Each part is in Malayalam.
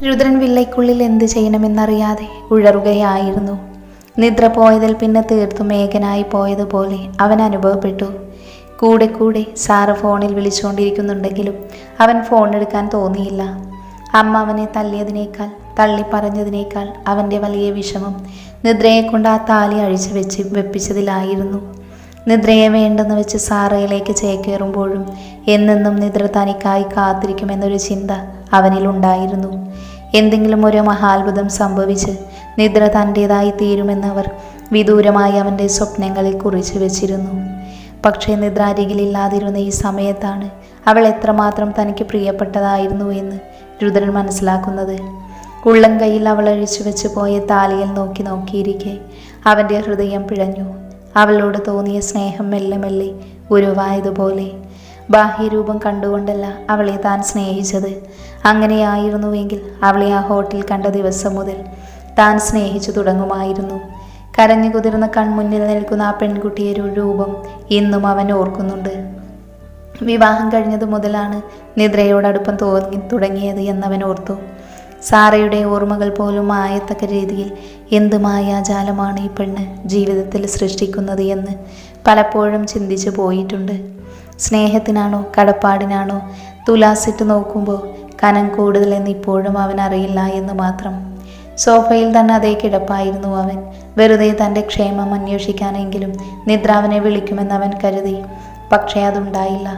രുദ്രൻ വില്ലയ്ക്കുള്ളിൽ എന്ത് ചെയ്യണമെന്നറിയാതെ ഉഴറുകയായിരുന്നു. നിദ്ര പോയതിൽ പിന്നെ തീർത്തും ഏകനായി പോയതുപോലെ അവൻ അനുഭവപ്പെട്ടു. കൂടെ കൂടെ സാറ് ഫോണിൽ വിളിച്ചുകൊണ്ടിരിക്കുന്നുണ്ടെങ്കിലും അവൻ ഫോൺ എടുക്കാൻ തോന്നിയില്ല. അമ്മ അവനെ തല്ലിയതിനേക്കാൾ തള്ളിപ്പറഞ്ഞതിനേക്കാൾ അവൻ്റെ വലിയ വിഷമം നിദ്രയെക്കൊണ്ട് ആ താലി അഴിച്ചു വെപ്പിച്ചതിലായിരുന്നു. നിദ്രയെ വേണ്ടെന്ന് വെച്ച് സാറയിലേക്ക് ചേക്കേറുമ്പോഴും എന്നെന്നും നിദ്ര തനിക്കായി കാത്തിരിക്കുമെന്നൊരു ചിന്ത അവനിലുണ്ടായിരുന്നു. എന്തെങ്കിലും ഒരു മഹാത്ഭുതം സംഭവിച്ച് നിദ്ര തൻ്റേതായി തീരുമെന്നവർ വിദൂരമായി അവൻ്റെ സ്വപ്നങ്ങളിൽ കുറിച്ചു വെച്ചിരുന്നു. പക്ഷേ നിദ്ര അരികിലില്ലാതിരുന്ന ഈ സമയത്താണ് അവൾ എത്രമാത്രം തനിക്ക് പ്രിയപ്പെട്ടതായിരുന്നു എന്ന് രുദ്രൻ മനസ്സിലാക്കുന്നത്. ഉള്ളം കൈയിൽ അവൾ അഴിച്ചു വെച്ച് പോയ താലിയിൽ നോക്കിയിരിക്കെ അവൻ്റെ ഹൃദയം പിഴഞ്ഞു. അവളോട് തോന്നിയ സ്നേഹം മെല്ലെ മെല്ലെ ഉരുവായതുപോലെ. ബാഹ്യരൂപം കണ്ടുകൊണ്ടല്ല അവളെ താൻ സ്നേഹിച്ചത്. അങ്ങനെയായിരുന്നുവെങ്കിൽ അവളെ ആ ഹോട്ടൽ കണ്ട ദിവസം മുതൽ താൻ സ്നേഹിച്ചു തുടങ്ങുമായിരുന്നു. കരഞ്ഞു കുതിർന്ന കൺമുന്നിൽ നിൽക്കുന്ന ആ പെൺകുട്ടിയുടെ രൂപം ഇന്നും അവൻ ഓർക്കുന്നുണ്ട്. വിവാഹം കഴിഞ്ഞതു മുതലാണ് നിദ്രയോടടുപ്പം തുടങ്ങിയത് എന്നവൻ ഓർത്തു. സാറയുടെ ഓർമ്മകൾ പോലും മായത്തക്ക രീതിയിൽ എന്ത് മായാജാലമാണ് ഈ പെണ്ണ് ജീവിതത്തിൽ സൃഷ്ടിക്കുന്നത് എന്ന് പലപ്പോഴും ചിന്തിച്ചു പോയിട്ടുണ്ട്. സ്നേഹത്തിനാണോ കടപ്പാടിനാണോ തുലാസിട്ട് നോക്കുമ്പോൾ കനം കൂടുതലെന്ന് ഇപ്പോഴും അവൻ അറിയില്ല എന്ന് മാത്രം. സോഫയിൽ തന്നെ അതേ കിടപ്പായിരുന്നു അവൻ. വെറുതെ തൻ്റെ ക്ഷേമം അന്വേഷിക്കാനെങ്കിലും നിദ്ര അവനെ വിളിക്കുമെന്ന് അവൻ കരുതി. പക്ഷേ അതുണ്ടായില്ല.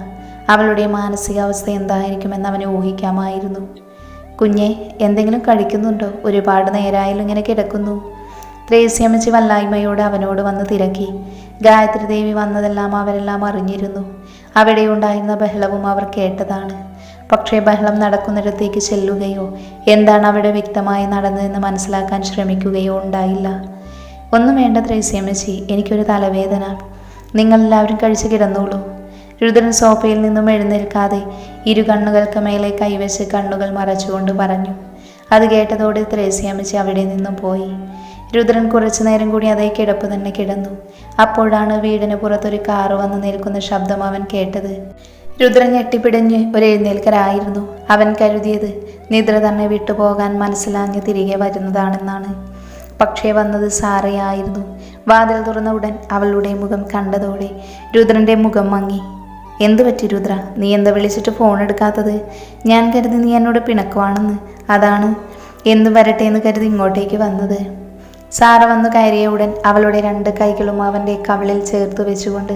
അവളുടെ മാനസികാവസ്ഥ എന്തായിരിക്കുമെന്ന് അവന് ഊഹിക്കാമായിരുന്നു. കുഞ്ഞെ, എന്തെങ്കിലും കഴിക്കുന്നുണ്ടോ? ഒരുപാട് നേരമായാലും ഇങ്ങനെ കിടക്കുന്നു. ത്രേസ്യമ്മച്ചി വല്ലായ്മയോട് അവനോട് വന്ന് തിരക്കി. ഗായത്രി ദേവി വന്നതെല്ലാം അവരെല്ലാം അറിഞ്ഞിരുന്നു. അവിടെ ഉണ്ടായിരുന്ന ബഹളവും അവർ കേട്ടതാണ്. പക്ഷേ ബഹളം നടക്കുന്നിടത്തേക്ക് ചെല്ലുകയോ എന്താണ് അവിടെ വ്യക്തമായി നടന്നതെന്ന് മനസ്സിലാക്കാൻ ശ്രമിക്കുകയോ ഉണ്ടായില്ല. ഒന്നും വേണ്ട ത്രേസ്യമ്മച്ചി, എനിക്കൊരു തലവേദന. നിങ്ങളെല്ലാവരും കഴിച്ച് കിടന്നോളൂ. രുദ്രൻ സോഫയിൽ നിന്നും എഴുന്നേൽക്കാതെ ഇരു കണ്ണുകൾക്ക് മേലെ കൈവച്ച് കണ്ണുകൾ മറച്ചുകൊണ്ട് പറഞ്ഞു. അത് കേട്ടതോടെ ത്രേസ്യമ്മച്ചി അവിടെ നിന്നും പോയി. രുദ്രൻ കുറച്ചു നേരം കൂടി അതേ കിടപ്പ് തന്നെ കിടന്നു. അപ്പോഴാണ് വീടിന് പുറത്തൊരു കാറ് വന്ന് നിൽക്കുന്ന ശബ്ദം അവൻ കേട്ടത്. രുദ്രൻ ഞെട്ടിപ്പിടഞ്ഞ് ഒരെഴുന്നേൽക്കലായിരുന്നു. അവൻ കരുതിയത് നിദ്ര തന്നെ വിട്ടുപോകാൻ മനസ്സിലാഞ്ഞ് തിരികെ വരുന്നതാണെന്നാണ്. പക്ഷേ വന്നത് സാറയായിരുന്നു. വാതിൽ തുറന്ന ഉടൻ അവളുടെ മുഖം കണ്ടതോടെ രുദ്രൻ്റെ മുഖം മങ്ങി. എന്തു പറ്റി രുദ്ര? നീ എന്താ വിളിച്ചിട്ട് ഫോൺ എടുക്കാത്തത്? ഞാൻ കരുതി നീ എന്നോട് പിണക്കുവാണെന്ന്. അതാണ് എന്തു വരട്ടെ എന്ന് കരുതി ഇങ്ങോട്ടേക്ക് വന്നത്. സാറ വന്നു കയറിയ ഉടൻ അവളുടെ 2 കൈകളും അവൻ്റെ കവിളിൽ ചേർത്ത് വെച്ചുകൊണ്ട്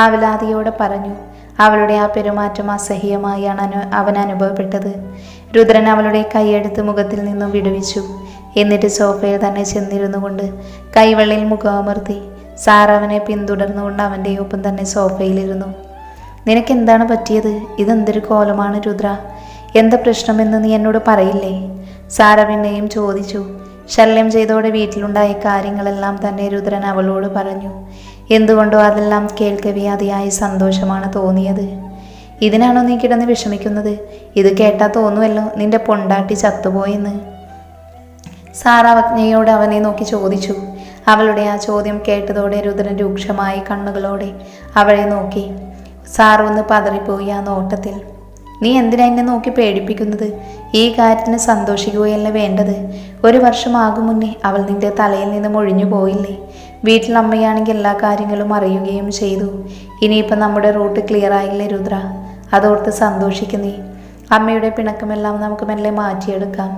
ആവലാതിയോടെ പറഞ്ഞു. അവളുടെ ആ പെരുമാറ്റം അസഹ്യമായാണ് അവൻ അനുഭവപ്പെട്ടത്. രുദ്രൻ അവളുടെ കൈയെടുത്ത് മുഖത്തിൽ നിന്നും വിടുവിച്ചു. എന്നിട്ട് സോഫയിൽ തന്നെ ചെന്നിരുന്നു കൊണ്ട് കൈവെള്ളിൽ മുഖമർത്തി സാറ അവനെ പിന്തുടർന്നുകൊണ്ട് അവൻ്റെ ഒപ്പം തന്നെ സോഫയിലിരുന്നു. നിനക്കെന്താണ് പറ്റിയത്? ഇതെന്തൊരു കോലമാണ് രുദ്ര? എന്താ പ്രശ്നമെന്ന് നീ എന്നോട് പറയില്ലേ? സാറ പിന്നെയും ചോദിച്ചു. ശല്യം ചെയ്തോടെ വീട്ടിലുണ്ടായ കാര്യങ്ങളെല്ലാം തന്നെ രുദ്രൻ അവളോട് പറഞ്ഞു. എന്തുകൊണ്ടോ അതെല്ലാം കേൾക്കവേ അതിയായ സന്തോഷമാണ് തോന്നിയത്. ഇതിനാണോ നീ കിടന്ന് വിഷമിക്കുന്നത്? ഇത് കേട്ടാൽ തോന്നുമല്ലോ നിന്റെ പൊണ്ടാട്ടി ചത്തുപോയെന്ന്. സാറ അവജ്ഞയോട് അവനെ നോക്കി ചോദിച്ചു. അവളുടെ ആ ചോദ്യം കേട്ടതോടെ രുദ്രൻ രൂക്ഷമായ കണ്ണുകളോടെ അവളെ നോക്കി. സാർ ഒന്ന് പതറിപ്പോയി ആ നോട്ടത്തിൽ. നീ എന്തിനാ എന്നെ നോക്കി പേടിപ്പിക്കുന്നത്? ഈ കാര്യത്തിന് സന്തോഷിക്കുകയല്ലേ വേണ്ടത്? 1 വർഷമാകും മുന്നേ അവൾ നിന്റെ തലയിൽ നിന്നും ഒഴിഞ്ഞു പോയില്ലേ? വീട്ടിൽ അമ്മയാണെങ്കിൽ എല്ലാ കാര്യങ്ങളും അറിയുകയും ചെയ്തു. ഇനിയിപ്പം നമ്മുടെ റൂട്ട് ക്ലിയർ ആയില്ലേ രുദ്ര? അതോർത്ത് സന്തോഷിക്കുന്നേ. അമ്മയുടെ പിണക്കമെല്ലാം നമുക്ക് മെല്ലെ മാറ്റിയെടുക്കാം.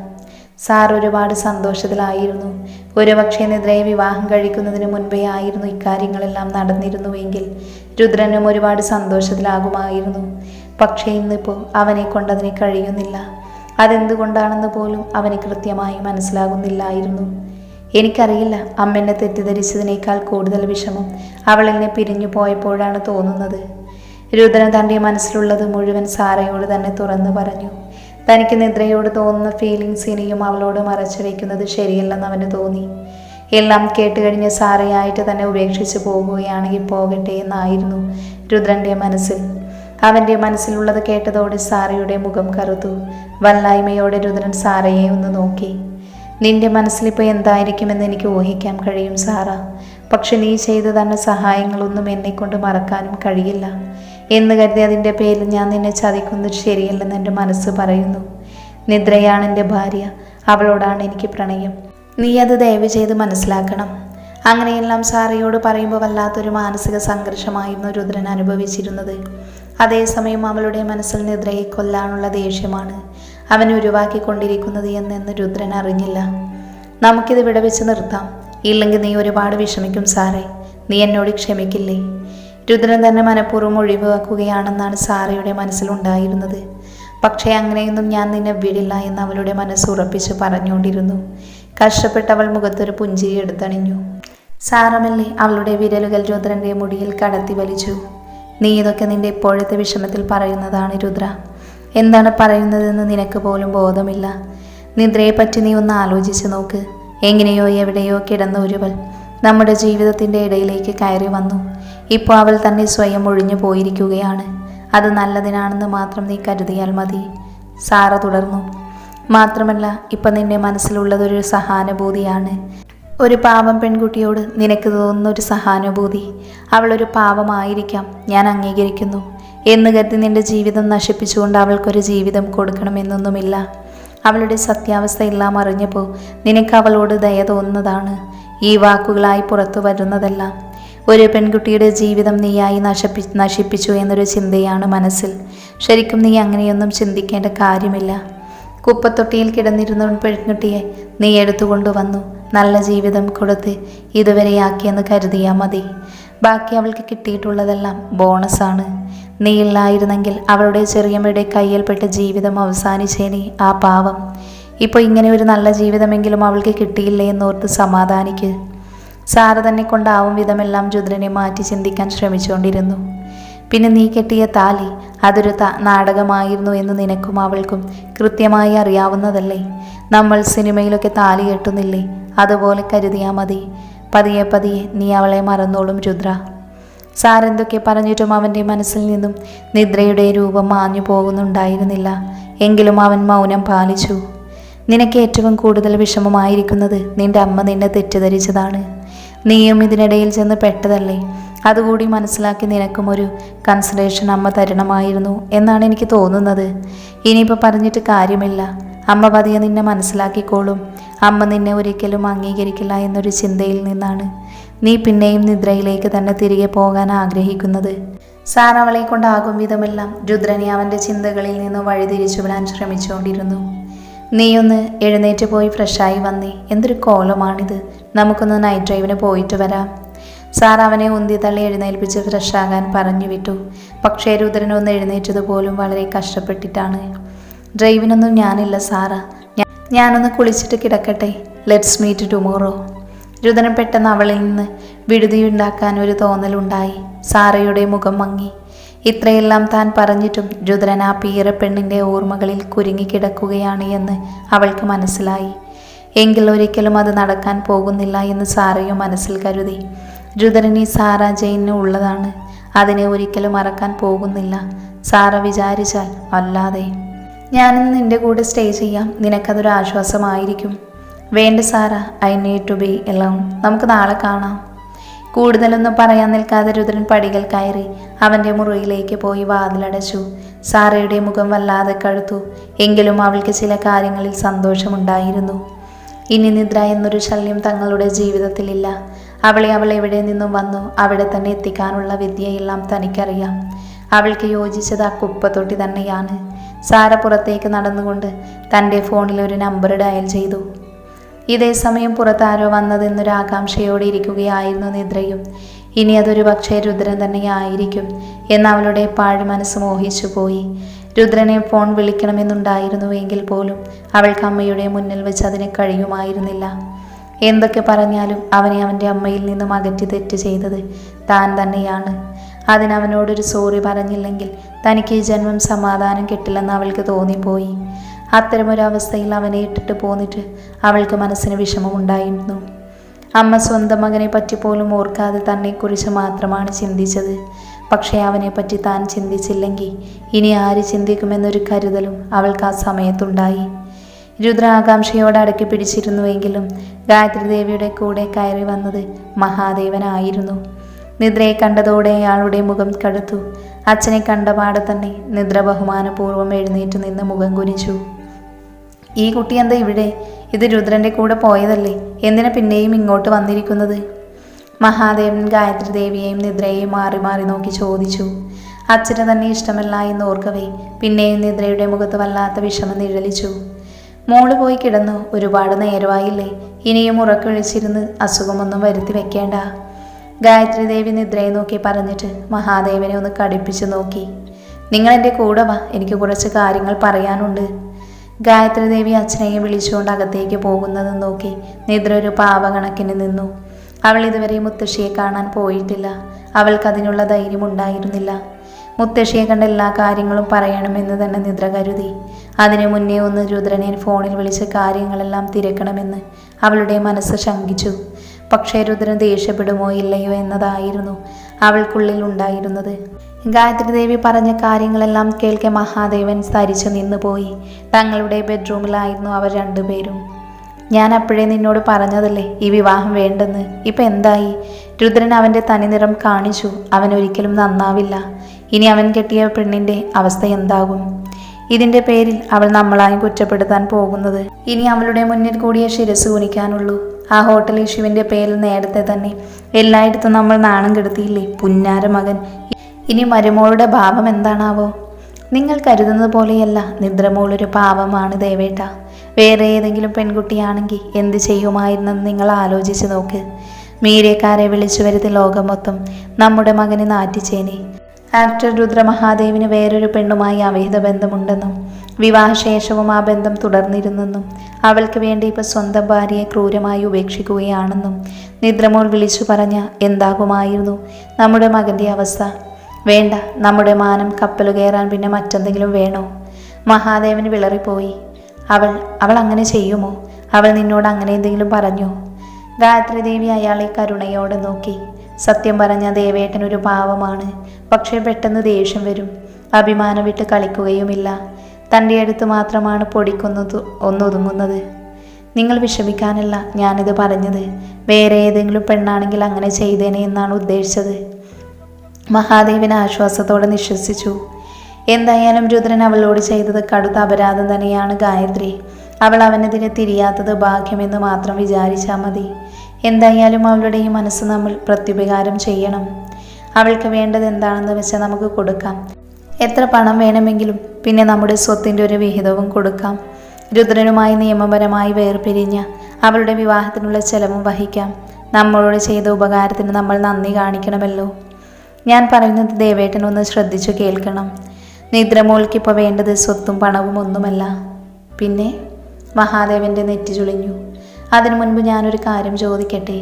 സാർ ഒരുപാട് സന്തോഷത്തിലായിരുന്നു. ഒരുപക്ഷെ നിദ്രയെ വിവാഹം കഴിക്കുന്നതിന് മുൻപേ ആയിരുന്നു ഇക്കാര്യങ്ങളെല്ലാം നടന്നിരുന്നുവെങ്കിൽ രുദ്രനും ഒരുപാട് സന്തോഷത്തിലാകുമായിരുന്നു. പക്ഷേ ഇന്നിപ്പോൾ അവനെ കൊണ്ടതിന് കഴിയുന്നില്ല. അതെന്തുകൊണ്ടാണെന്ന് പോലും അവന് കൃത്യമായി മനസ്സിലാകുന്നില്ലായിരുന്നു. എനിക്കറിയില്ല, അമ്മ തെറ്റിദ്ധരിച്ചതിനേക്കാൾ കൂടുതൽ വിഷമം അവൾ എന്നെ പിരിഞ്ഞു പോയപ്പോഴാണ് തോന്നുന്നത്. രുദ്രൻ തൻ്റെ മനസ്സിലുള്ളത് മുഴുവൻ സാറയോട് തന്നെ തുറന്നു പറഞ്ഞു. തനിക്ക് നിദ്രയോട് തോന്നുന്ന ഫീലിങ്സ് ഇനിയും അവളോട് മറച്ചു വയ്ക്കുന്നത് ശരിയല്ലെന്ന് അവന് തോന്നി. എല്ലാം കേട്ടുകഴിഞ്ഞ് സാറയായിട്ട് തന്നെ ഉപേക്ഷിച്ച് പോകുകയാണെങ്കിൽ പോകട്ടെ എന്നായിരുന്നു രുദ്രൻ്റെ മനസ്സിൽ. അവൻ്റെ മനസ്സിലുള്ളത് കേട്ടതോടെ സാറയുടെ മുഖം കറുത്തു. വല്ലായ്മയോടെ രുദ്രൻ സാറയെ ഒന്ന് നോക്കി. നിന്റെ മനസ്സിലിപ്പോൾ എന്തായിരിക്കുമെന്ന് എനിക്ക് ഊഹിക്കാൻ കഴിയും സാറ. പക്ഷെ നീ ചെയ്തു തന്നെ സഹായങ്ങളൊന്നും എന്നെക്കൊണ്ട് മറക്കാനും കഴിയില്ല എന്ന് കരുതി അതിൻ്റെ പേരിൽ ഞാൻ നിന്നെ ചതിക്കുന്നത് ശരിയല്ലെന്ന് എൻ്റെ മനസ്സ് പറയുന്നു. നിദ്രയാണ് എൻ്റെ ഭാര്യ, അവളോടാണ് എനിക്ക് പ്രണയം. നീ അത് ദയവ് ചെയ്ത് മനസ്സിലാക്കണം. അങ്ങനെയെല്ലാം സാറയോട് പറയുമ്പോൾ വല്ലാത്തൊരു മാനസിക സംഘർഷമായിരുന്നു രുദ്രൻ അനുഭവിച്ചിരുന്നത്. അതേസമയം അവളുടെ മനസ്സിൽ നിദ്രയെ കൊല്ലാനുള്ള ദേഷ്യമാണ് അവൻ ഉരുവാക്കിക്കൊണ്ടിരിക്കുന്നത് എന്നെന്ന് രുദ്രൻ അറിഞ്ഞില്ല. നമുക്കിത് ഇവിടെ വെച്ച് നിർത്താം, ഇല്ലെങ്കിൽ നീ ഒരുപാട് വിഷമിക്കും സാറേ. നീ എന്നോട് ക്ഷമിക്കില്ലേ? രുദ്രൻ തന്നെ മനഃപൂർവ്വം ഒഴിവാക്കുകയാണെന്നാണ് സാറയുടെ മനസ്സിലുണ്ടായിരുന്നത്. പക്ഷേ അങ്ങനെയൊന്നും ഞാൻ നിന്നെ വിടില്ല എന്ന് അവളുടെ മനസ്സ് ഉറപ്പിച്ച് പറഞ്ഞുകൊണ്ടിരുന്നു. കഷ്ടപ്പെട്ടവൾ മുഖത്തൊരു പുഞ്ചിരി എടുത്തണിഞ്ഞു. സാറമല്ലേ അവളുടെ വിരലുകൾ രുദ്രൻ്റെ മുടിയിൽ കടത്തി വലിച്ചു. നീ ഇതൊക്കെ നിന്റെ ഇപ്പോഴത്തെ വിഷമത്തിൽ പറയുന്നതാണ് രുദ്ര. എന്താണ് പറയുന്നതെന്ന് നിനക്ക് പോലും ബോധമില്ല. നിദ്രയെപ്പറ്റി നീ ഒന്ന് ആലോചിച്ച് നോക്ക്. എങ്ങനെയോ എവിടെയോ കിടന്ന ഒരുവൾ നമ്മുടെ ജീവിതത്തിൻ്റെ ഇടയിലേക്ക് കയറി വന്നു. ഇപ്പോൾ അവൾ തന്നെ സ്വയം ഒഴിഞ്ഞു പോയിരിക്കുകയാണ്. അത് നല്ലതിനാണെന്ന് മാത്രം നീ കരുതിയാൽ മതി. സാറ തുടർന്നു. മാത്രമല്ല ഇപ്പം നിന്റെ മനസ്സിലുള്ളതൊരു സഹാനുഭൂതിയാണ്. ഒരു പാവം പെൺകുട്ടിയോട് നിനക്ക് തോന്നുന്ന ഒരു സഹാനുഭൂതി. അവളൊരു പാവമായിരിക്കാം, ഞാൻ അംഗീകരിക്കുന്നു. എന്ന് കരുതി നിന്റെ ജീവിതം നശിപ്പിച്ചുകൊണ്ട് അവൾക്കൊരു ജീവിതം കൊടുക്കണമെന്നൊന്നുമില്ല. അവളുടെ സത്യാവസ്ഥ എല്ലാം അറിഞ്ഞപ്പോൾ നിനക്ക് അവളോട് ദയ തോന്നുന്നതാണ്. ഈ വാക്കുകളായി പുറത്തു വരുന്നതെല്ലാം. ഒരു പെൺകുട്ടിയുടെ ജീവിതം നീയായി നശിപ്പിച്ചു എന്നൊരു ചിന്തയാണ് മനസ്സിൽ. ശരിക്കും നീ അങ്ങനെയൊന്നും ചിന്തിക്കേണ്ട കാര്യമില്ല. കുപ്പത്തൊട്ടിയിൽ കിടന്നിരുന്ന പെൺകുട്ടിയെ നീ എടുത്തുകൊണ്ടുവന്നു നല്ല ജീവിതം കൊടുത്ത് ഇതുവരെയാക്കിയെന്ന് കരുതിയാൽ മതി. ബാക്കി അവൾക്ക് കിട്ടിയിട്ടുള്ളതെല്ലാം ബോണസാണ്. നീ ഇല്ലായിരുന്നെങ്കിൽ അവളുടെ ചെറിയമ്മയുടെ കയ്യിൽപ്പെട്ട ജീവിതം അവസാനിച്ചേനെ ആ പാവം. ഇപ്പോൾ ഇങ്ങനെ ഒരു നല്ല ജീവിതമെങ്കിലും അവൾക്ക് കിട്ടിയില്ലേ എന്നോർത്ത് സമാധാനിക്ക്. സാറ തന്നെ കൊണ്ടാവും വിധമെല്ലാം രുദ്രനെ മാറ്റി ചിന്തിക്കാൻ ശ്രമിച്ചുകൊണ്ടിരുന്നു. പിന്നെ നീ കെട്ടിയ താലി അതൊരു നാടകമായിരുന്നു എന്ന് നിനക്കും അവൾക്കും കൃത്യമായി അറിയാവുന്നതല്ലേ. നമ്മൾ സിനിമയിലൊക്കെ താലി കെട്ടുന്നില്ലേ, അതുപോലെ കരുതിയാൽ മതി. പതിയെ പതിയെ നീ അവളെ മറന്നോളും രുദ്ര. സാറെന്തൊക്കെ പറഞ്ഞിട്ടും അവൻ്റെ മനസ്സിൽ നിന്നും നിദ്രയുടെ രൂപം മാഞ്ഞു പോകുന്നുണ്ടായിരുന്നില്ല. എങ്കിലും അവൻ മൗനം പാലിച്ചു. നിനക്ക് ഏറ്റവും കൂടുതൽ വിഷമമായിരിക്കുന്നത് നിന്റെ അമ്മ നിന്നെ തെറ്റിദ്ധരിച്ചതാണ്. നീയും ഇതിനിടയിൽ ചെന്ന് പെട്ടതല്ലേ. അതുകൂടി മനസ്സിലാക്കി നിനക്കും ഒരു കൺസിഡറേഷൻ അമ്മ തരണമായിരുന്നു എന്നാണ് എനിക്ക് തോന്നുന്നത്. ഇനിയിപ്പോൾ പറഞ്ഞിട്ട് കാര്യമില്ല. അമ്മ പതിയെ നിന്നെ മനസ്സിലാക്കിക്കോളും. അമ്മ നിന്നെ ഒരിക്കലും അംഗീകരിക്കില്ല എന്നൊരു ചിന്തയിൽ നിന്നാണ് നീ പിന്നെയും നിദ്രയിലേക്ക് തന്നെ തിരികെ പോകാൻ ആഗ്രഹിക്കുന്നത്. സാർ അവളെ കൊണ്ടാകും വിധമെല്ലാം രുദ്രനെ അവൻ്റെ ചിന്തകളിൽ നിന്ന് വഴിതിരിച്ചു വിടാൻ ശ്രമിച്ചുകൊണ്ടിരുന്നു. നീയൊന്ന് എഴുന്നേറ്റ് പോയി ഫ്രഷായി വന്നേ. എന്തൊരു കോലമാണിത്. നമുക്കൊന്ന് നൈറ്റ് ഡ്രൈവിന് പോയിട്ട് വരാം. സാർ അവനെ ഉന്തി തള്ളി എഴുന്നേൽപ്പിച്ച് ഫ്രഷാകാൻ പറഞ്ഞു വിട്ടു. പക്ഷേ രുദ്രനൊന്ന് എഴുന്നേറ്റതുപോലും വളരെ കഷ്ടപ്പെട്ടിട്ടാണ്. ഡ്രൈവിനൊന്നും ഞാനില്ല സാറ, ഞാനൊന്ന് കുളിച്ചിട്ട് കിടക്കട്ടെ. Let's meet tomorrow. രുദ്രൻ പെട്ടെന്ന് അവളിൽ നിന്ന് വിടുതിയുണ്ടാക്കാൻ ഒരു തോന്നലുണ്ടായി. സാറയുടെ മുഖം മങ്ങി. ഇത്രയെല്ലാം താൻ പറഞ്ഞിട്ടും രുദ്രൻ ആ പീറ പെണ്ണിൻ്റെ ഓർമ്മകളിൽ കുരുങ്ങിക്കിടക്കുകയാണ് എന്ന് അവൾക്ക് മനസ്സിലായി. എങ്കിൽ ഒരിക്കലും അത് നടക്കാൻ പോകുന്നില്ല എന്ന് സാറയും മനസ്സിൽ കരുതി. രുദ്രൻ ഈ സാറ ജെയിന് ഉള്ളതാണ്. അതിനെ ഒരിക്കലും മറക്കാൻ പോകുന്നില്ല. സാറ വിചാരിച്ചാൽ അല്ലാതെ. ഞാനിന്ന് നിൻ്റെ കൂടെ സ്റ്റേ ചെയ്യാം, നിനക്കതൊരു ആശ്വാസമായിരിക്കും. വേണ്ട Sara, I need to be alone. നമുക്ക് നാളെ കാണാം. കൂടുതലൊന്നും പറയാൻ നിൽക്കാതെ രുദ്രൻ പടികൾ കയറി അവൻ്റെ മുറിയിലേക്ക് പോയി വാതിലടച്ചു. സാറയുടെ മുഖം വല്ലാതെ കഴുത്തു. എങ്കിലും അവൾക്ക് ചില കാര്യങ്ങളിൽ സന്തോഷമുണ്ടായിരുന്നു. ഇനി നിദ്ര എന്നൊരു ശല്യം തങ്ങളുടെ ജീവിതത്തിലില്ല. അവൾ എവിടെ നിന്നും വന്നു അവിടെ തന്നെ എത്തിക്കാനുള്ള വിദ്യയെല്ലാം തനിക്കറിയാം. അവൾക്ക് യോജിച്ചത് ആ കുപ്പത്തൊട്ടി തന്നെയാണ്. സാറ പുറത്തേക്ക് നടന്നുകൊണ്ട് തൻ്റെ ഫോണിൽ ഒരു നമ്പർ ഡയൽ ചെയ്തു. ഇതേ സമയം പുറത്താരോ വന്നതെന്നൊരു ആകാംക്ഷയോടെ ഇരിക്കുകയായിരുന്നു നിദ്രയും. ഇനി അതൊരു പക്ഷേ രുദ്രൻ തന്നെയായിരിക്കും എന്ന് അവളുടെ പാഴ് മനസ്സ് മോഹിച്ചു പോയി. രുദ്രനെ ഫോൺ വിളിക്കണമെന്നുണ്ടായിരുന്നുവെങ്കിൽ പോലും അവൾക്ക് അമ്മയുടെ മുന്നിൽ വെച്ച് അതിന് കഴിയുമായിരുന്നില്ല. എന്തൊക്കെ പറഞ്ഞാലും അവനെ അവൻ്റെ അമ്മയിൽ നിന്നും അകറ്റി തെറ്റ് ചെയ്തത് താൻ തന്നെയാണ്. അതിനവനോടൊരു സോറി പറഞ്ഞില്ലെങ്കിൽ തനിക്ക് ഈ ജന്മം സമാധാനം കിട്ടില്ലെന്ന് അവൾക്ക് തോന്നിപ്പോയി. അത്തരമൊരവസ്ഥയിൽ അവനെ ഇട്ടിട്ട് പോന്നിട്ട് അവൾക്ക് മനസ്സിന് വിഷമമുണ്ടായിരുന്നു. അമ്മ സ്വന്തം മകനെ പറ്റി പോലും ഓർക്കാതെ തന്നെക്കുറിച്ച് മാത്രമാണ് ചിന്തിച്ചത്. പക്ഷേ അവനെപ്പറ്റി താൻ ചിന്തിച്ചില്ലെങ്കിൽ ഇനി ആര് ചിന്തിക്കുമെന്നൊരു കരുതലും അവൾക്ക് ആ സമയത്തുണ്ടായി. രുദ്ര ആകാംക്ഷയോടെ അടക്കി പിടിച്ചിരുന്നുവെങ്കിലും ഗായത്രി ദേവിയുടെ കൂടെ കയറി വന്നത് മഹാദേവനായിരുന്നു. നിദ്രയെ കണ്ടതോടെ അയാളുടെ മുഖം കടുത്തു. അച്ഛനെ കണ്ടപാടെ തന്നെ നിദ്ര ബഹുമാനപൂർവ്വം എഴുന്നേറ്റ് നിന്ന് മുഖം കുനിച്ചു. ഈ കുട്ടി എന്താ ഇവിടെ? ഇത് രുദ്രൻ്റെ കൂടെ പോയതല്ലേ? എന്തിനാ പിന്നെയും ഇങ്ങോട്ട് വന്നിരിക്കുന്നത്? മഹാദേവൻ ഗായത്രി ദേവിയെയും നിദ്രയെയും മാറി മാറി നോക്കി ചോദിച്ചു. അച്ഛന് തന്നെ ഇഷ്ടമല്ല എന്ന് ഓർക്കവേ പിന്നെയും നിദ്രയുടെ മുഖത്ത് വല്ലാത്ത വിഷമം നിഴലിച്ചു. മോള് പോയി കിടന്നു, ഒരുപാട് നേരമായില്ലേ? ഇനിയും ഉറക്കൊഴിച്ചിരുന്ന് അസുഖമൊന്നും വരുത്തി വെക്കേണ്ട. ഗായത്രി ദേവി നിദ്രയെ നോക്കി പറഞ്ഞിട്ട് മഹാദേവനെ ഒന്ന് കടുപ്പിച്ച് നോക്കി. നിങ്ങൾ എൻ്റെ കൂടെ വാ, എനിക്ക് കുറച്ച് കാര്യങ്ങൾ പറയാനുണ്ട്. ഗായത്രി ദേവി അച്ഛനെയും വിളിച്ചുകൊണ്ട് അകത്തേക്ക് പോകുന്നത് നോക്കി നിദ്ര ഒരു പാവകണക്കിന് നിന്നു. അവൾ ഇതുവരെ മുത്തശ്ശിയെ കാണാൻ പോയിട്ടില്ല. അവൾക്കതിനുള്ള ധൈര്യം ഉണ്ടായിരുന്നില്ല. മുത്തശ്ശിയെ കണ്ട എല്ലാ കാര്യങ്ങളും പറയണമെന്ന് തന്നെ നിദ്ര കരുതി. അതിനു മുന്നേ ഒന്ന് രുദ്രനെ ഫോണിൽ വിളിച്ച് കാര്യങ്ങളെല്ലാം തിരക്കണമെന്ന് അവളുടെ മനസ്സ് ശങ്കിച്ചു. പക്ഷേ രുദ്രൻ ദേഷ്യപ്പെടുമോ ഇല്ലയോ എന്നതായിരുന്നു അവൾക്കുള്ളിൽ ഉണ്ടായിരുന്നത്. ഗായത്രി ദേവി പറഞ്ഞ കാര്യങ്ങളെല്ലാം കേൾക്കെ മഹാദേവൻ സ്തരിച്ചു നിന്നുപോയി. തങ്ങളുടെ ബെഡ്റൂമിലായിരുന്നു അവർ രണ്ടുപേരും. ഞാൻ അപ്പോഴേ നിന്നോട് പറഞ്ഞതല്ലേ ഈ വിവാഹം വേണ്ടെന്ന്. ഇപ്പം എന്തായി? രുദ്രൻ അവൻ്റെ തനിനിറം കാണിച്ചു. അവൻ ഒരിക്കലും നന്നാവില്ല. ഇനി അവൻ കെട്ടിയ പെണ്ണിൻ്റെ അവസ്ഥ എന്താകും? ഇതിൻ്റെ പേരിൽ അവൾ നമ്മളായും കുറ്റപ്പെടുത്താൻ പോകുന്നത്. ഇനി അവളുടെ മുന്നിൽ കൂടിയ ശിരസ് കുനിക്കാനുള്ളൂ. ആ ഹോട്ടൽ ഇഷ്യുവിൻ്റെ പേരിൽ നേരത്തെ തന്നെ എല്ലായിടത്തും നമ്മൾ നാണം കെടുത്തിയില്ലേ പുന്നാര മകൻ. ഇനി മരുമോളുടെ ഭാവം എന്താണാവോ? നിങ്ങൾ കരുതുന്നത് പോലെയല്ല നിദ്രമോളൊരു പാവമാണ് ദേവേട്ട. വേറെ ഏതെങ്കിലും പെൺകുട്ടിയാണെങ്കിൽ എന്ത് ചെയ്യുമായിരുന്നെന്ന് നിങ്ങൾ ആലോചിച്ച് നോക്ക്. മീഡിയക്കാരെ വിളിച്ചു വരുത്തി ലോകം മൊത്തം നമ്മുടെ മകനെ നാറ്റിച്ചേനെ. ആക്ടർ രുദ്ര മഹാദേവിന് വേറൊരു പെണ്ണുമായി അവിഹിത ബന്ധമുണ്ടെന്നും വിവാഹശേഷവും ആ ബന്ധം തുടർന്നിരുന്നെന്നും അവൾക്ക് വേണ്ടി ഇപ്പോൾ സ്വന്തം ഭാര്യയെ ക്രൂരമായി ഉപേക്ഷിക്കുകയാണെന്നും നിദ്രമോൾ വിളിച്ചു പറഞ്ഞ എന്താകുമായിരുന്നു നമ്മുടെ മകൻ്റെ അവസ്ഥ? വേണ്ട, നമ്മുടെ മാനം കപ്പൽ കയറാൻ പിന്നെ മറ്റെന്തെങ്കിലും വേണോ? മഹാദേവന് വിളറിപ്പോയി. അവൾ അങ്ങനെ ചെയ്യുമോ? അവൾ നിന്നോട് അങ്ങനെ എന്തെങ്കിലും പറഞ്ഞോ? ഗായത്രി ദേവി അയാളെ കരുണയോടെ നോക്കി. സത്യം പറഞ്ഞ ദേവേട്ടനൊരു പാവമാണ്. പക്ഷേ പെട്ടെന്ന് ദേഷ്യം വരും. അഭിമാനം വിട്ട് കളിക്കുകയുമില്ല. തൻ്റെ അടുത്ത് മാത്രമാണ് ഒന്നൊതുങ്ങുന്നത്. നിങ്ങൾ വിഷമിക്കാനല്ല ഞാനിത് പറഞ്ഞത്. വേറെ ഏതെങ്കിലും പെണ്ണാണെങ്കിൽ അങ്ങനെ ചെയ്തേനെ എന്നാണ് ഉദ്ദേശിച്ചത്. മഹാദേവൻ ആശ്വാസത്തോടെ നിശ്വസിച്ചു. എന്തായാലും രുദ്രൻ അവളോട് ചെയ്തത് കടുത്ത അപരാധം തന്നെയാണ് ഗായത്രി. അവൾ അവനെതിരെ തിരിയാത്തത് ഭാഗ്യമെന്ന് മാത്രം വിചാരിച്ചാൽ മതി. എന്തായാലും അവളുടെ ഈ മനസ്സ് നമ്മൾ പ്രത്യുപകാരം ചെയ്യണം. അവൾക്ക് വേണ്ടത് എന്താണെന്ന് വെച്ചാൽ നമുക്ക് കൊടുക്കാം. എത്ര പണം വേണമെങ്കിലും, പിന്നെ നമ്മുടെ സ്വത്തിൻ്റെ ഒരു വിഹിതവും കൊടുക്കാം. രുദ്രനുമായി നിയമപരമായി വേർപിരിഞ്ഞ അവളുടെ വിവാഹത്തിനുള്ള ചെലവും വഹിക്കാം. നമ്മളോട് ചെയ്ത ഉപകാരത്തിന് നമ്മൾ നന്ദി കാണിക്കണമല്ലോ. ഞാൻ പറയുന്നത് ദേവേട്ടനൊന്ന് ശ്രദ്ധിച്ചു കേൾക്കണം. നിദ്രമോൾക്കിപ്പോൾ വേണ്ടത് സ്വത്തും പണവും ഒന്നുമല്ല. പിന്നെ മഹാദേവൻ്റെ നെറ്റി ചുളിഞ്ഞു. അതിനു മുൻപ് ഞാനൊരു കാര്യം ചോദിക്കട്ടെ?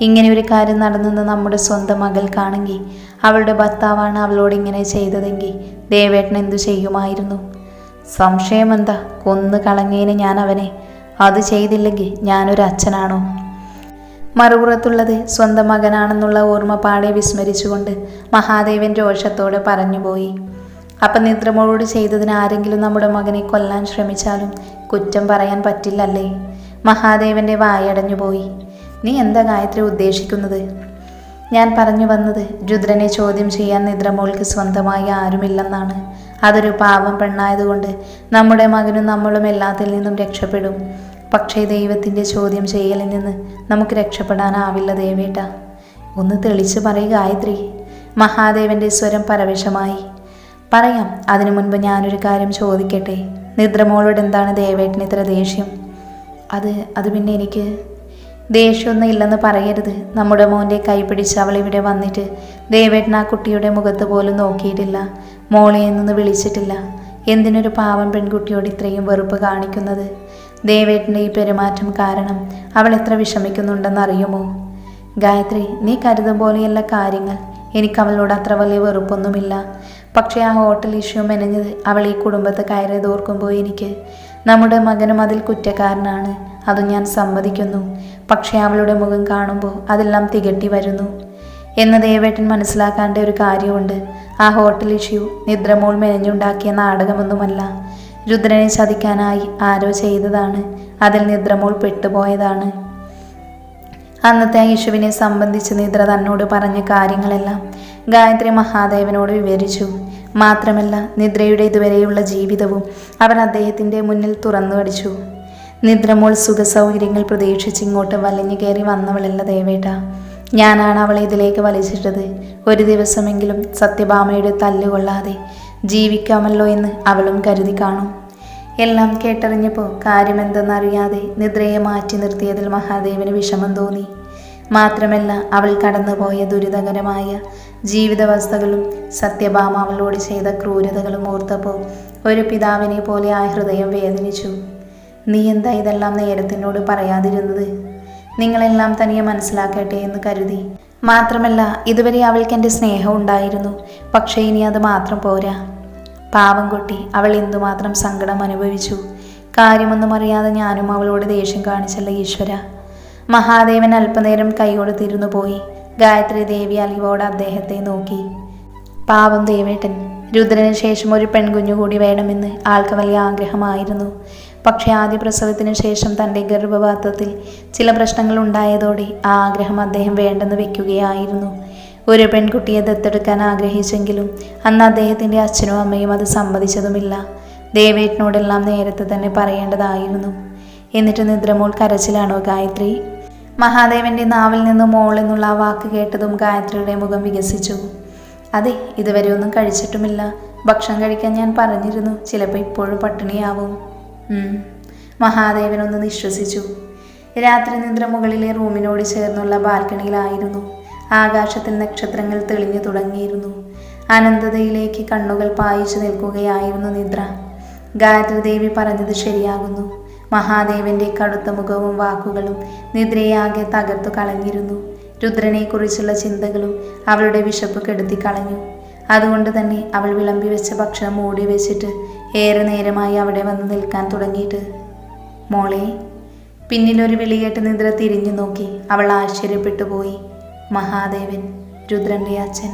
ഇങ്ങനെ ഒരു കാര്യം നടന്നെന്ന് നമ്മുടെ സ്വന്തം മകൾക്കാണെങ്കിൽ, അവളുടെ ഭർത്താവാണ് അവളോട് ഇങ്ങനെ ചെയ്തതെങ്കിൽ ദേവേട്ടൻ എന്തു ചെയ്യുമായിരുന്നു? സംശയമെന്താ? കൊന്നു കളഞ്ഞേന് ഞാൻ അവനെ. അത് ചെയ്തില്ലെങ്കിൽ ഞാനൊരു അച്ഛനാണോ? മറുപുറത്തുള്ളത് സ്വന്തം മകനാണെന്നുള്ള ഓർമ്മ പാടെ വിസ്മരിച്ചുകൊണ്ട് മഹാദേവൻ രോഷത്തോടെ പറഞ്ഞുപോയി. അപ്പം നിദ്രമോളോട് ചെയ്തതിന് ആരെങ്കിലും നമ്മുടെ മകനെ കൊല്ലാൻ ശ്രമിച്ചാലും കുറ്റം പറയാൻ പറ്റില്ലല്ലേ? മഹാദേവൻ്റെ വായടഞ്ഞുപോയി. നീ എന്താ ഗായത്രി ഉദ്ദേശിക്കുന്നത്? ഞാൻ പറഞ്ഞു വന്നത്, രുദ്രനെ ചോദ്യം ചെയ്യാൻ നിദ്രമോൾക്ക് സ്വന്തമായി ആരുമില്ലെന്നാണ്. അതൊരു പാവം പെണ്ണായതുകൊണ്ട് നമ്മുടെ മകനും നമ്മളും എല്ലാത്തിൽ നിന്നും രക്ഷപ്പെടും. പക്ഷേ ദൈവത്തിൻ്റെ ചോദ്യം ചെയ്യലിൽ നിന്ന് നമുക്ക് രക്ഷപ്പെടാനാവില്ല ദേവേട്ട. ഒന്ന് തെളിച്ച് പറയുക ഗായത്രി. മഹാദേവൻ്റെ സ്വരം പരവശമായി. പറയാം. അതിനു മുൻപ് ഞാനൊരു കാര്യം ചോദിക്കട്ടെ? നിദ്രമോളോട് എന്താണ് ദേവേട്ടന് ഇത്ര ദേഷ്യം? അത് പിന്നെ എനിക്ക് ദേഷ്യമൊന്നും ഇല്ലെന്ന് പറയരുത്. നമ്മുടെ മോൻ്റെ കൈ പിടിച്ച് അവൾ ഇവിടെ വന്നിട്ട് ദേവേട്ടൻ ആ കുട്ടിയുടെ മുഖത്ത് പോലും നോക്കിയിട്ടില്ല. മോളെ എന്നൊന്ന് വിളിച്ചിട്ടില്ല. എന്തിനൊരു പാവം പെൺകുട്ടിയോട് ഇത്രയും വെറുപ്പ് കാണിക്കുന്നത്? ദേവേട്ടൻ്റെ ഈ പെരുമാറ്റം കാരണം അവൾ എത്ര വിഷമിക്കുന്നുണ്ടെന്നറിയുമോ? ഗായത്രി, നീ കരുതും പോലെയല്ല കാര്യങ്ങൾ. എനിക്ക് അവളോട് അത്ര വലിയ വെറുപ്പൊന്നുമില്ല. പക്ഷേ ആ ഹോട്ടൽ ഇഷ്യൂ മെനഞ്ഞത് അവൾ ഈ കുടുംബത്തെ കയറിയത് ഓർക്കുമ്പോൾ എനിക്ക് നമ്മുടെ മകനും അതിൽ കുറ്റക്കാരനാണ്. അത് ഞാൻ സമ്മതിക്കുന്നു. പക്ഷേ അവളുടെ മുഖം കാണുമ്പോൾ അതെല്ലാം തികട്ടി വരുന്നു എന്ന് ദേവേട്ടൻ മനസ്സിലാക്കേണ്ട ഒരു കാര്യമുണ്ട്. ആ ഹോട്ടൽ ഇഷ്യൂ നിദ്രമോൾ മെനഞ്ഞുണ്ടാക്കിയ നാടകമൊന്നുമല്ല. രുദ്രനെ ചതിക്കാനായി ആരോ ചെയ്തതാണ്. അതിൽ നിദ്രമോൾ പെട്ടുപോയതാണ്. അന്നത്തെ ആ ഇഷ്യുവിനെ സംബന്ധിച്ച് നിദ്ര തന്നോട് പറഞ്ഞ കാര്യങ്ങളെല്ലാം ഗായത്രി മഹാദേവനോട് വിവരിച്ചു. മാത്രമല്ല നിദ്രയുടെ ഇതുവരെയുള്ള ജീവിതവും അവൻ അദ്ദേഹത്തിൻ്റെ മുന്നിൽ തുറന്നു അടിച്ചു. നിദ്രമോൾ സുഖസൗകര്യങ്ങൾ പ്രതീക്ഷിച്ച് ഇങ്ങോട്ട് വലിഞ്ഞു കയറി വന്നവളല്ല ദേവേട്ട. ഞാനാണ് അവളെ ഇതിലേക്ക് വലിച്ചിട്ടത്. ഒരു ദിവസമെങ്കിലും സത്യഭാമയുടെ തല്ലുകൊള്ളാതെ ജീവിക്കാമല്ലോ എന്ന് അവളും കരുതി കാണും. എല്ലാം കേട്ടറിഞ്ഞപ്പോൾ കാര്യമെന്തെന്നറിയാതെ നിദ്രയെ മാറ്റി നിർത്തിയതിൽ മഹാദേവന് വിഷമം തോന്നി. മാത്രമല്ല, അവൾ കടന്നുപോയ ദുരിതകരമായ ജീവിതാവസ്ഥകളും സത്യഭാമ അവളോട് ചെയ്ത ക്രൂരതകളും ഓർത്തപ്പോൾ ഒരു പിതാവിനെ പോലെ ആ ഹൃദയം വേദനിച്ചു. നീ എന്താ ഇതെല്ലാം നേരത്തിനോട് പറയാതിരുന്നത്? നിങ്ങളെല്ലാം തനിയെ മനസ്സിലാക്കട്ടെ എന്ന് കരുതി. മാത്രമല്ല, ഇതുവരെ അവൾക്ക് എൻ്റെ സ്നേഹം ഉണ്ടായിരുന്നു. പക്ഷേ ഇനി അത് മാത്രം പോരാ. പാവം കുട്ടി, അവൾ എന്തുമാത്രം സങ്കടം അനുഭവിച്ചു. കാര്യമൊന്നും അറിയാതെ ഞാനും അവളോട് ദേഷ്യം കാണിച്ചല്ല ഈശ്വര. മഹാദേവൻ അല്പനേരം കൈകൊടുത്തിരുന്നു പോയി. ഗായത്രി ദേവി അലിവോട് അദ്ദേഹത്തെ നോക്കി. പാവം ദേവേട്ടൻ. രുദ്രന് ശേഷം ഒരു പെൺകുഞ്ഞു കൂടി വേണമെന്ന് ആൾക്ക് വലിയ ആഗ്രഹമായിരുന്നു. പക്ഷേ ആദ്യ പ്രസവത്തിന് ശേഷം തൻ്റെ ഗർഭപാത്രത്തിൽ ചില പ്രശ്നങ്ങൾ ഉണ്ടായതോടെ ആ ആഗ്രഹം അദ്ദേഹം വേണ്ടെന്ന് വെക്കുകയായിരുന്നു. ഒരു പെൺകുട്ടിയെ ദത്തെടുക്കാൻ ആഗ്രഹിച്ചെങ്കിലും അന്ന് അദ്ദേഹത്തിൻ്റെ അച്ഛനും അമ്മയും അത് സമ്മതിച്ചതുമില്ല. ദേവേട്ടനോടെല്ലാം നേരത്തെ തന്നെ പറയേണ്ടതായിരുന്നു. എന്നിട്ട് നിദ്രമോൾ കരച്ചിലാണോ ഗായത്രി? മഹാദേവൻ്റെ നാവിൽ നിന്ന് മോൾ എന്നുള്ള ആ വാക്ക് കേട്ടതും ഗായത്രിയുടെ മുഖം വികസിച്ചു. അതെ, ഇതുവരെ ഒന്നും കഴിച്ചിട്ടുമില്ല. ഭക്ഷണം കഴിക്കാൻ ഞാൻ പറഞ്ഞിരുന്നു. ചിലപ്പോൾ ഇപ്പോഴും പട്ടിണിയാവും. മഹാദേവനൊന്ന് നിശ്വസിച്ചു. രാത്രി നിദ്ര മുകളിലെ റൂമിനോട് ചേർന്നുള്ള ബാൽക്കണിയിലായിരുന്നു. ആകാശത്തിൽ നക്ഷത്രങ്ങൾ തെളിഞ്ഞു തുടങ്ങിയിരുന്നു. അനന്തതയിലേക്ക് കണ്ണുകൾ പായിച്ചു നിൽക്കുകയായിരുന്നു നിദ്ര. ഗായത്രി ദേവി പറഞ്ഞത് ശരിയാകുന്നു. മഹാദേവന്റെ കടുത്ത മുഖവും വാക്കുകളും നിദ്രയെ ആകെ തകർത്തു കളഞ്ഞിരുന്നു. രുദ്രനെക്കുറിച്ചുള്ള ചിന്തകളും അവളുടെ വിശപ്പ് കെടുത്തി കളഞ്ഞു. അതുകൊണ്ട് തന്നെ അവൾ വിളമ്പി വെച്ച ഭക്ഷണം മൂടി വെച്ചിട്ട് ഏറെ നേരമായി അവിടെ വന്ന് നിൽക്കാൻ തുടങ്ങിയിട്ട്. മോളെ. പിന്നിലൊരു വിളികേട്ട് നിദ്ര തിരിഞ്ഞു നോക്കി. അവൾ ആശ്ചര്യപ്പെട്ടു പോയി. മഹാദേവൻ, രുദ്രൻ്റെ അച്ഛൻ.